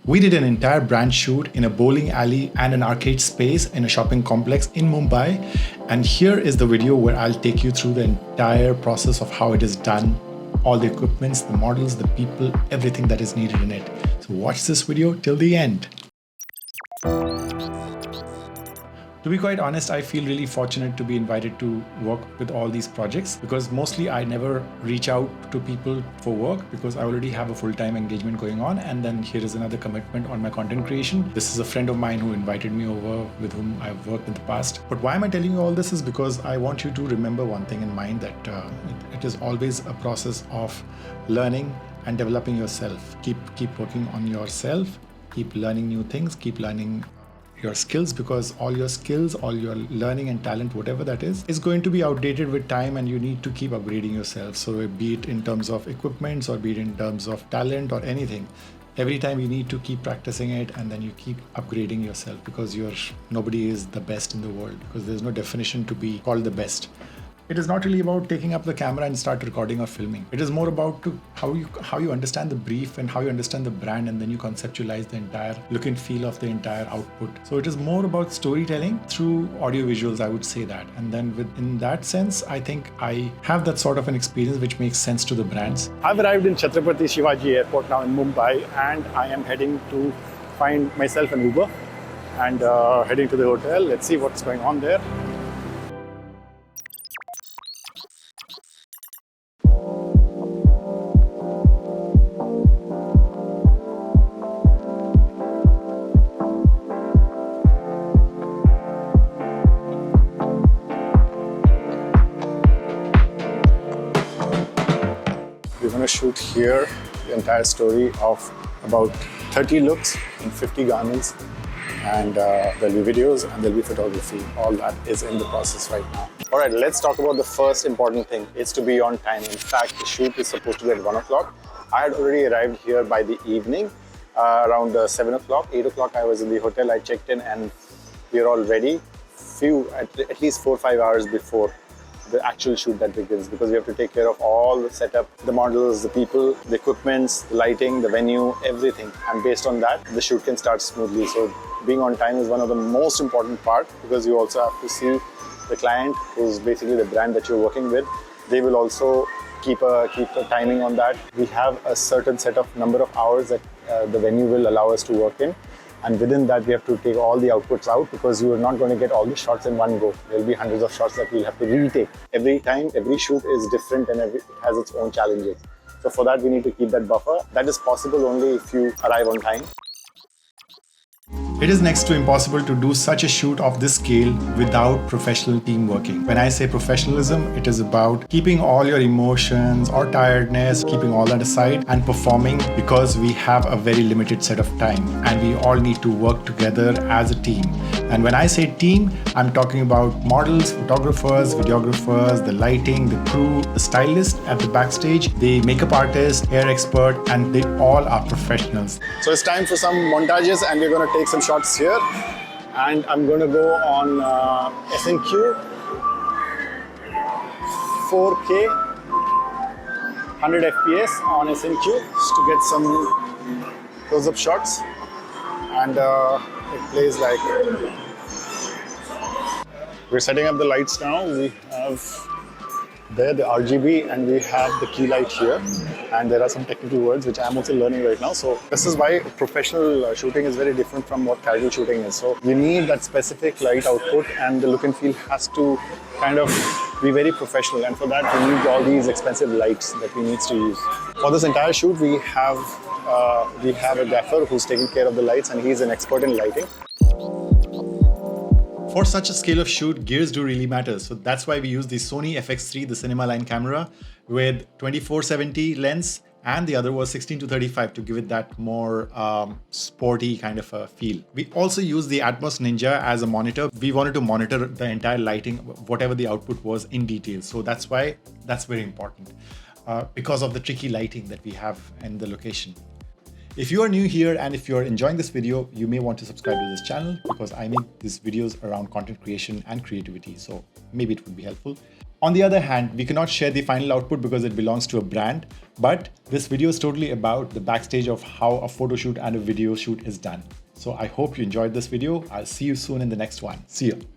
We did an entire brand shoot in a bowling alley and an arcade space in a shopping complex in Mumbai. And here is the video where I'll take you through the entire process of how it is done, all the equipments, the models, the people, everything that is needed in it. So watch this video till the end. To be quite honest, I feel really fortunate to be invited to work with all these projects because mostly I never reach out to people for work because I already have a full-time engagement going on, and then here is another commitment on my content creation. This is a friend of mine who invited me over, with whom I've worked in the past. But why am I telling you all this is because I want you to remember one thing in mind, that it is always a process of learning and developing yourself. Keep working on yourself, keep learning new things, keep learning your skills, because all your skills, all your learning and talent, whatever that is going to be outdated with time, and you need to keep upgrading yourself. So be it in terms of equipments or be it in terms of talent or anything, every time you need to keep practicing it, and then you keep upgrading yourself, because nobody is the best in the world, because there's no definition to be called the best. It is not really about taking up the camera and start recording or filming. It is more about how you understand the brief and how you understand the brand, and then you conceptualize the entire look and feel of the entire output. So it is more about storytelling through audio visuals, I would say that. And then in that sense, I think I have that sort of an experience which makes sense to the brands. I've arrived in Chhatrapati Shivaji Airport now in Mumbai, and I am heading to find myself an Uber and heading to the hotel. Let's see what's going on there. We're going to shoot here the entire story of about 30 looks in 50 garments, and there'll be videos and there'll be photography. All that is in the process right now. All right, let's talk about the first important thing. It's to be on time. In fact, the shoot is supposed to be at 1 o'clock. I had already arrived here by the evening, around 7 o'clock, 8 o'clock I was in the hotel. I checked in and we're all ready, at least 4 or 5 hours before the actual shoot that begins, because we have to take care of all the setup, the models, the people, the equipments, the lighting, the venue, everything. And based on that, the shoot can start smoothly. So being on time is one of the most important part, because you also have to see the client, who's basically the brand that you're working with. They will also keep a timing on that. We have a certain set of number of hours that the venue will allow us to work in. And within that, we have to take all the outputs out, because you are not going to get all the shots in one go. There will be hundreds of shots that we'll have to retake. Every time, every shoot is different, and it has its own challenges. So for that, we need to keep that buffer. That is possible only if you arrive on time. It is next to impossible to do such a shoot of this scale without professional team working. When I say professionalism, it is about keeping all your emotions or tiredness, keeping all that aside and performing, because we have a very limited set of time and we all need to work together as a team. And when I say team, I'm talking about models, photographers, videographers, the lighting, the crew, the stylist at the backstage, the makeup artist, hair expert, and they all are professionals. So it's time for some montages, and we're going to take some shots here. And I'm going to go on SNQ 4K 100 FPS on SNQ to get some close-up shots. And it plays like... We're setting up the lights now. We have there the RGB, and we have the key light here, and there are some technical words which I'm also learning right now. So this is why professional shooting is very different from what casual shooting is. So you need that specific light output, and the look and feel has to kind of be very professional, and for that we need all these expensive lights that we need to use. For this entire shoot, we have a gaffer who's taking care of the lights, and he's an expert in lighting. For such a scale of shoot, gears do really matter. So that's why we use the Sony FX3, the cinema line camera, with 24-70 lens, and the other was 16-35 to give it that more sporty kind of a feel. We also use the Atmos Ninja as a monitor. We wanted to monitor the entire lighting, whatever the output was in detail. So that's why that's very important, because of the tricky lighting that we have in the location. If you are new here and if you're enjoying this video, you may want to subscribe to this channel, because I make these videos around content creation and creativity. So maybe it would be helpful. On the other hand, we cannot share the final output because it belongs to a brand, but this video is totally about the backstage of how a photo shoot and a video shoot is done. So I hope you enjoyed this video. I'll see you soon in the next one. See you.